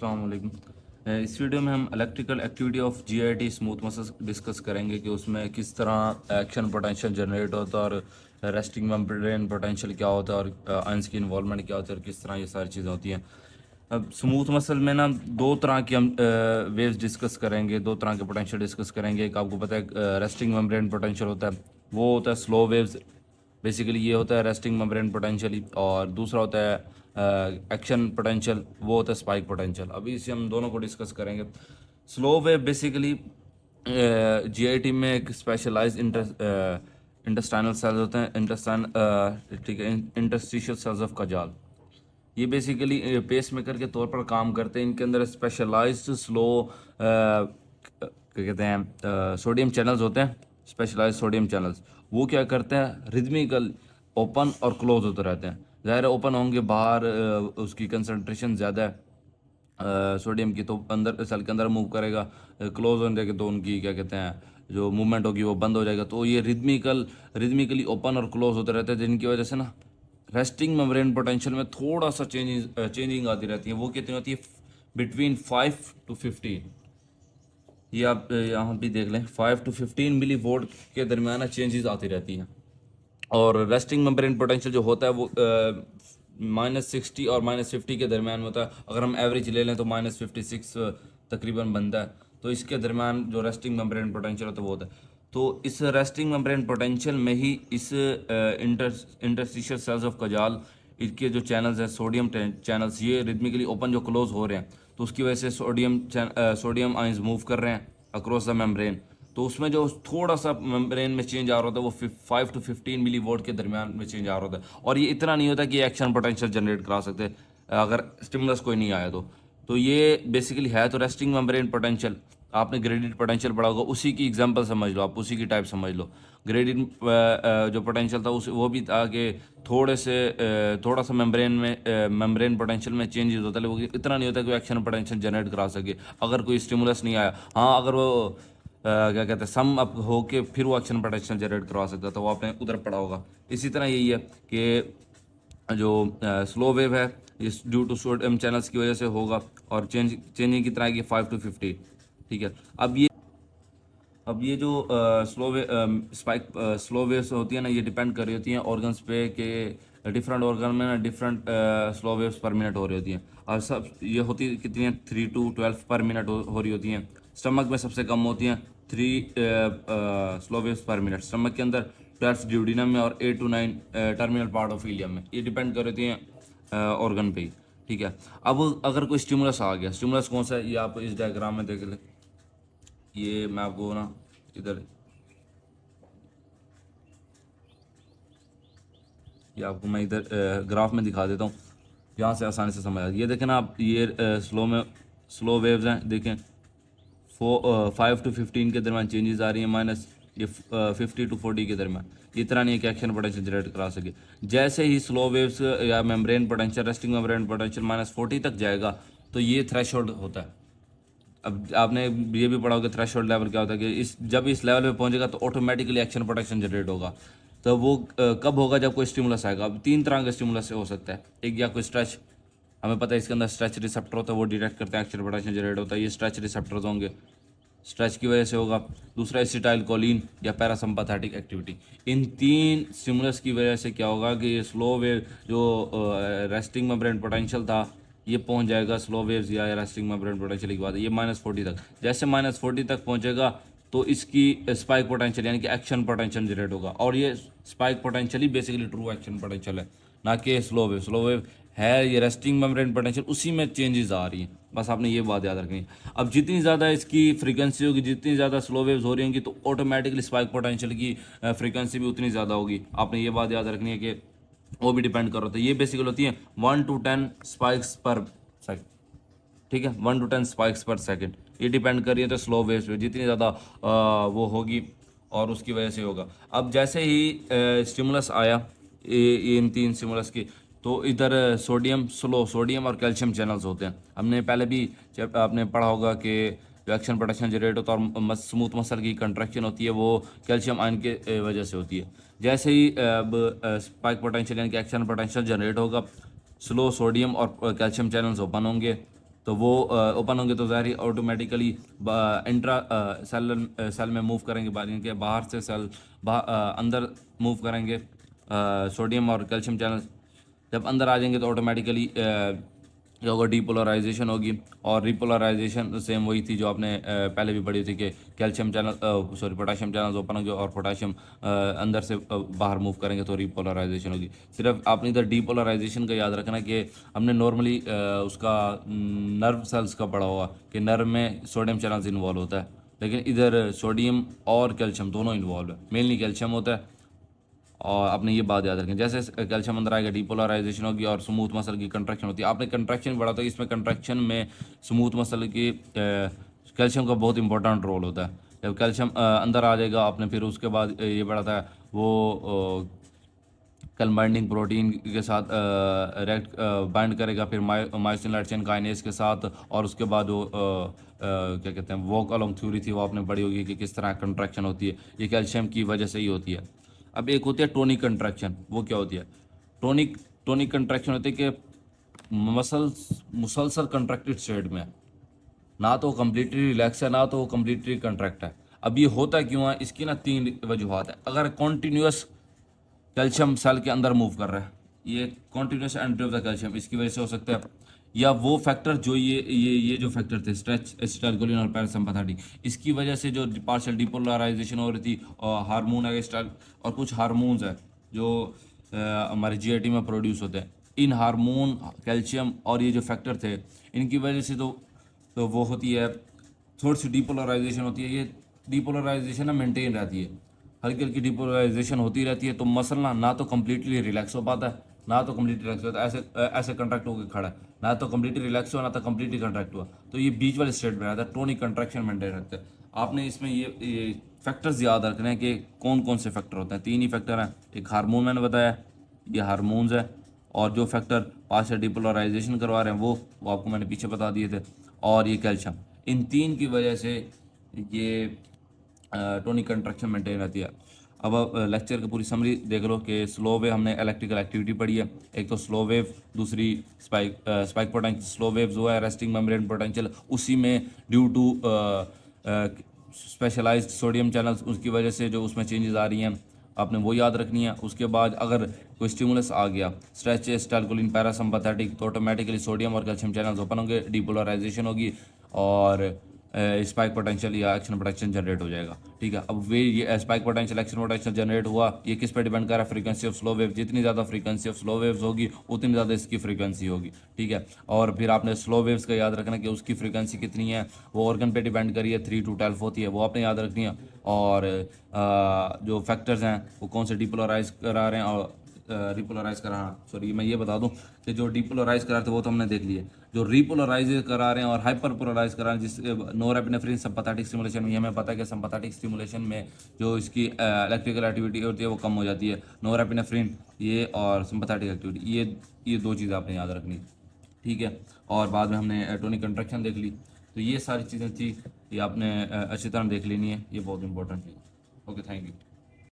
अस्सलाम वालेकुम। इस वीडियो में हम electrical activity of GIT smooth muscle discuss करेंगे कि उसमें किस तरह एक्शन पोटेंशियल जनरेट होता है और रेस्टिंग मेम्ब्रेन पोटेंशियल क्या होता है और आयंस की इन्वॉल्वमेंट क्या होती है और किस तरह ये सारी चीज़ें होती हैं। अब स्मूथ मसल में ना दो तरह की हम वेव्स डिस्कस करेंगे, दो तरह के पोटेंशियल डिस्कस करेंगे। एक आपको पता है रेस्टिंग मेम्ब्रेन पोटेंशियल होता है, वो होता है स्लो वेव्स। बेसिकली ये होता है रेस्टिंग मेम्ब्रेन पोटेंशियल, और दूसरा होता है एक्शन पोटेंशियल, वो होता है स्पाइक पोटेंशियल। अभी इसे हम दोनों को डिस्कस करेंगे। स्लो वेव बेसिकली जीआईटी में एक स्पेशलाइज इंटेस्टाइनल सेल्स होते हैं, इंटेस्टाइन ठीक है, इंटरस्टिशियल सेल्स ऑफ कजाल। ये बेसिकली पेस मेकर के तौर पर काम करते हैं। इनके अंदर स्पेशलाइज्ड स्लो क्या कहते हैं सोडियम चैनल्स होते हैं, स्पेशलाइज्ड सोडियम चैनल्स। वो क्या करते हैं, रिदमिकल ओपन और क्लोज होते रहते हैं। ज़ाहिर है ओपन होंगे बाहर, उसकी कंसनट्रेशन ज़्यादा है सोडियम की, तो अंदर सेल के अंदर मूव करेगा। क्लोज होने जाएगा तो उनकी क्या कहते हैं जो मूवमेंट होगी वो बंद हो जाएगा। तो ये रिदमिकली ओपन और क्लोज होते रहते हैं, जिनकी वजह से ना रेस्टिंग मेम्ब्रेन पोटेंशियल में थोड़ा सा चेंजिंग आती रहती है। वो कितनी होती है, बिटवीन 5 to 15। ये आप यहाँ भी देख लें, 5 to 15 मिली वोल्ट के दरमियान चेंजेस आती रहती हैं। और रेस्टिंग मेम्ब्रेन पोटेंशियल जो होता है वो -60 और -50 के दरमियान होता है। अगर हम एवरेज ले लें तो -56 तकरीबन बनता है। तो इसके दरमियान जो रेस्टिंग मेम्ब्रेन पोटेंशियल होता है वो होता है। तो इस रेस्टिंग मेम्ब्रेन पोटेंशियल में ही इस इंटरस्टिशियल सेल्स ऑफ कजाल, इसके जो चैनल्स हैं सोडियम चैनल्स, ये रिदमिकली ओपन जो क्लोज हो रहे हैं, तो उसकी वजह से सोडियम आयंस मूव कर रहे हैं अक्रॉस द मेम्ब्रेन। तो उसमें जो थोड़ा सा मेम्ब्रेन में चेंज आ रहा होता है वो 5 to 15 मिली वोल्ट के दरमियान में चेंज आ रहा होता है। और ये इतना नहीं होता कि एक्शन पोटेंशियल जनरेट करा सकते अगर स्टिमुलस कोई नहीं आया तो ये बेसिकली है तो रेस्टिंग मेम्ब्रेन पोटेंशियल। आपने ग्रेडियंट पोटेंशियल पढ़ा होगा, उसी की एग्जांपल समझ लो, आप उसी की टाइप समझ लो। ग्रेडियंट जो पोटेंशियल था उस वो भी था कि थोड़ा सा मेम्ब्रेन पोटेंशियल में चेंजेस होता है, लेकिन इतना नहीं होता कि एक्शन पोटेंशियल जनरेट करा सके अगर कोई स्टिमुलस नहीं आया। हाँ, अगर वो क्या कहते हैं सम अप होके फिर वो एक्शन पोटेंशियल जनरेट करवा सकता है, तो वो आपने उधर पढ़ा होगा। इसी तरह यही है कि जो स्लो वेव है ये ड्यू टू सोडियम चैनल्स की वजह से होगा, और चेंजिंग कितना है कि 5 to 50। ठीक है। अब ये जो स्लो वेव्स होती है ना, ये डिपेंड कर रही होती हैं ऑर्गन्स पे कि डिफरेंट ऑर्गन में ना different slow waves per minute हो रही होती हैं। और सब ये होती कितनी है, 3 to 12 पर मिनट हो रही होती हैं। स्टमक में सबसे कम होती हैं, 3 slow waves per minute stomach के अंदर, 12 ड्यूडिनम में, और 8 to 9 terminal part of ileum में। ये डिपेंड कर रही हैं ऑर्गन पे ही। ठीक है। अब अगर कोई स्टिमुलस आ गया, स्टिमुलस कौन सा है ये आप इस डायग्राम में देख लें। ये मैं आपको ना इधर, ये आपको मैं इधर ग्राफ में दिखा देता हूँ, यहाँ से आसानी से समझ आ। ये देखें ना आप, ये स्लो वेव्स हैं, देखें 5 to 15 के दरमियान चेंजेस आ रही हैं, माइनस ये 50 to 40 के दरमियान। ये तरह नहीं है कि एक्शन पोटेंशियल जनरेट करा सके। जैसे ही स्लो वेव्स या membrane potential, resting membrane potential -40 तक जाएगा तो ये थ्रेशोल्ड होता है। अब आपने ये भी पढ़ा होगा थ्रेशोल्ड लेवल क्या होता है, कि जब इस लेवल पे पहुंचेगा तो ऑटोमेटिकली एक्शन पोटेंशियल जनरेट होगा। तो वो कब होगा, जब कोई स्टिमुलस आएगा। अब 3 तरह का स्टिमुलस हो सकता है। एक, या कोई स्ट्रेच, हमें पता है इसके अंदर स्ट्रेच रिसेप्टर होता है, वो डिटेक्ट करते हैं एक्शन पोटेंशियल जनरेट होता है, ये स्ट्रेच रिसेप्टर्स होंगे, स्ट्रेच की वजह से होगा। दूसरा एसिटाइल कोलिन या पैरासिम्पैथेटिक एक्टिविटी। इन 3 स्टिमुलस की वजह से क्या होगा कि ये स्लो वेव जो रेस्टिंग मेम्ब्रेन पोटेंशियल था, ये पहुंच जाएगा स्लो वेव्स या रेस्टिंग मेम्ब्रेन पोटेंशियल की बात है, ये -40 तक। जैसे -40 तक पहुंचेगा तो इसकी स्पाइक पोटेंशियल यानी कि एक्शन पोटेंशियल जनरेट होगा। और ये स्पाइक पोटेंशियल ही बेसिकली ट्रू एक्शन पोटेंशियल है, ना कि स्लो वेव। स्लो वेव है ये रेस्टिंग मेम्ब्रेन पोटेंशियल, उसी में चेंजेस आ रही हैं। बस आपने ये बात याद रखनी है। अब जितनी ज़्यादा इसकी फ्रीक्वेंसी होगी, जितनी ज़्यादा स्लो वेव्स हो रही होंगी, तो ऑटोमेटिकली स्पाइक पोटेंशियल की फ्रीक्वेंसी भी उतनी ज़्यादा होगी। आपने ये बात याद रखनी है कि वो भी डिपेंड कर रहा होता है। ये बेसिकली होती है 1 to 10 स्पाइक्स पर सेकंड। ठीक है, 1 to 10 स्पाइक्स पर सेकंड। ये डिपेंड कर रही है तो स्लो वेव्स पे, जितनी ज़्यादा वो होगी और उसकी वजह से होगा। अब जैसे ही स्टिमुलस आया ये इन 3 स्टिमुलस की, तो इधर सोडियम और कैल्शियम चैनल्स होते हैं। हमने पहले भी जब आपने पढ़ा होगा कि जो एक्शन पोटेंशियल जनरेट होता है और स्मूथ मसल की कंट्रैक्शन होती है, वो कैल्शियम आयन के वजह से होती है। जैसे ही अब स्पाइक पोटेंशियल यानी कि एक्शन पोटेंशियल जनरेट होगा, स्लो सोडियम और कैल्शियम चैनल्स ओपन होंगे, तो वो ओपन होंगे तो ज़ाहिर ऑटोमेटिकली इंट्रा सेल में मूव करेंगे, के बाहर से सेल अंदर मूव करेंगे सोडियम और कैल्शियम चैनल। जब अंदर आ जाएंगे तो ऑटोमेटिकली क्या होगा, डीपोलराइजेशन होगी। और रिपोलराइजेशन सेम वही थी जो आपने पहले भी पढ़ी थी कि calcium channel potassium channel open होंगे और पोटाशियम अंदर से बाहर मूव करेंगे तो रिपोलराइजेशन होगी। सिर्फ आपने इधर डीपोलराइजेशन का याद रखना कि हमने नॉर्मली उसका नर्व सेल्स का पढ़ा हुआ कि नर्व में सोडियम चैनल्स इन्वॉल्व होता है, लेकिन इधर सोडियम और कैल्शियम दोनों इन्वॉल्व है, मेनली कैल्शियम होता है। और आपने ये बात याद रखें, जैसे कैल्शियम अंदर आएगा डीपोलराइजेशन होगी और स्मूथ मसल की कंट्रैक्शन होती है। आपने कंट्रैक्शन पढ़ा तो इसमें कंट्रैक्शन में स्मूथ मसल की कैल्शियम का बहुत इंपॉर्टेंट रोल होता है। जब कैल्शियम अंदर आ जाएगा, आपने फिर उसके बाद ये पढ़ा था वो कंबाइंडिंग प्रोटीन के साथ रेक्ट बाइंड करेगा, फिर मायोसिन लाइट चेन काइनेज के साथ, और उसके बाद वो क्या कहते हैं वॉक अलोंग थ्योरी थी, वो आपने पढ़ी होगी कि किस तरह कंट्रैक्शन होती है, ये कैल्शियम की वजह से ही होती है। अब एक होती है टोनिक कंट्रैक्शन, वो क्या होती है? टोनिक टोनिक कंट्रैक्शन होती है कि मसल्स मुसलसल कंट्रैक्टेड स्टेट में है, ना तो कम्प्लीटली रिलैक्स है ना तो कम्प्लीटली कंट्रैक्ट है। अब ये होता क्यों है? इसकी ना तीन वजूहत है। अगर कॉन्टीन्यूस कैल्शियम सेल के अंदर मूव कर रहा है, ये continuous entry of the calcium, इसकी वजह से हो सकता है। या वो फैक्टर जो ये जो फैक्टर थे स्ट्रेच एसिटाइलकोलिन और पैरासिम्पैथेटिक, इसकी वजह से जो पार्शियल डिपोलराइजेशन हो रही थी और हार्मोन है और कुछ हार्मोन्स है जो हमारे जीआईटी में प्रोड्यूस होते हैं। इन हार्मोन, कैल्शियम और ये जो फैक्टर थे, इनकी वजह से तो वो होती है, थोड़ी सी डिपोलराइजेशन होती है। ये डिपोलराइजेशन ना मेंटेन रहती है, हल्की हल्की डिपोलराइजेशन होती रहती है। तो मसल ना तो कम्प्लीटली रिलैक्स हो पाता है ना तो कम्प्लीटली रिलैक्स होता है, ऐसे कंट्रैक्ट होकर खड़ा है, ना तो कम्प्लीटली रिलैक्स हुआ ना तो कम्प्लीटली कंट्रैक्ट हुआ। तो ये बीच वाले स्टेट में रहता है, टोनिक कंट्रैक्शन मेंटेन रखता है। आपने इसमें ये फैक्टर्स याद रखने हैं कि कौन कौन से फैक्टर होते हैं। तीन ही फैक्टर हैं, एक हार्मोन मैंने बताया, ये हार्मोन्स है, और जो फैक्टर पार्शियल डिपोलराइजेशन करवा रहे हैं वो आपको मैंने पीछे बता दिए थे, और ये कैल्शियम। इन तीन की वजह से ये टोनिक कंट्रैक्शन मेंटेन रहती है। अब आप लेक्चर की पूरी समरी देख लो कि स्लो वेव हमने इलेक्ट्रिकल एक्टिविटी पढ़ी है, एक तो स्लो वेव, दूसरी स्पाइक पोटेंशियल। स्लो वेव जो है रेस्टिंग मेम्ब्रेन पोटेंशियल, उसी में due to specialised sodium channels, उसकी वजह से जो उसमें चेंजेस आ रही हैं, आपने वो याद रखनी है। उसके बाद अगर कोई स्टिमुलस आ गया, स्ट्रेच एसिटाइलकोलिन पैरासिम्पैथेटिक, तो ऑटोमेटिकली सोडियम और कैल्शियम चैनल्स ओपन होंगे, डिपोलराइजेशन होगी और स्पाइक पोटेंशियल या एक्शन पोटेंशियल जनरेट हो जाएगा। ठीक है, अब ये spike potential action potential generate हुआ, ये किस पे डिपेंड कर रहा है? Frequency of slow wave. जितनी ज़्यादा फ्रीक्वेंसी ऑफ स्लो वेव्स होगी उतनी ज़्यादा इसकी फ्रीक्वेंसी होगी। ठीक है, और फिर आपने स्लो वेव्स का याद रखना कि उसकी फ्रीक्वेंसी कितनी है, वो ऑर्गन पे डिपेंड करिए, 3 to 12 होती है, वो आपने याद रखनी है। और जो फैक्टर्स हैं वो कौन से डिपोलराइज करा रहे हैं और रिपोलराइज करा, सॉरी मैं ये बता दूं कि जो डिपोलराइज करा थे वो तो हमने देख लिए, जो रिपोलराइज करा रहे हैं और हाइपर पोलराइज करा रहे हैं, जिस नोरेपिनेफ्रिन सिम्पैथेटिक स्टिमुलेशन में, ये हमें पता है कि सिम्पैथेटिक स्टिमुलेशन में जो इसकी इलेक्ट्रिकल एक्टिविटी होती है वो कम हो जाती है। नोरेपिनेफ्रिन ये और सिम्पैथेटिक एक्टिविटी, ये दो चीज़ें आपने याद रखनी। ठीक है, और बाद में हमने टोनिक कंट्रैक्शन देख ली। तो ये सारी चीज़ें थी, ये आपने अच्छी तरह देख लेनी है, ये बहुत इंपॉर्टेंट है। Okay, thank you.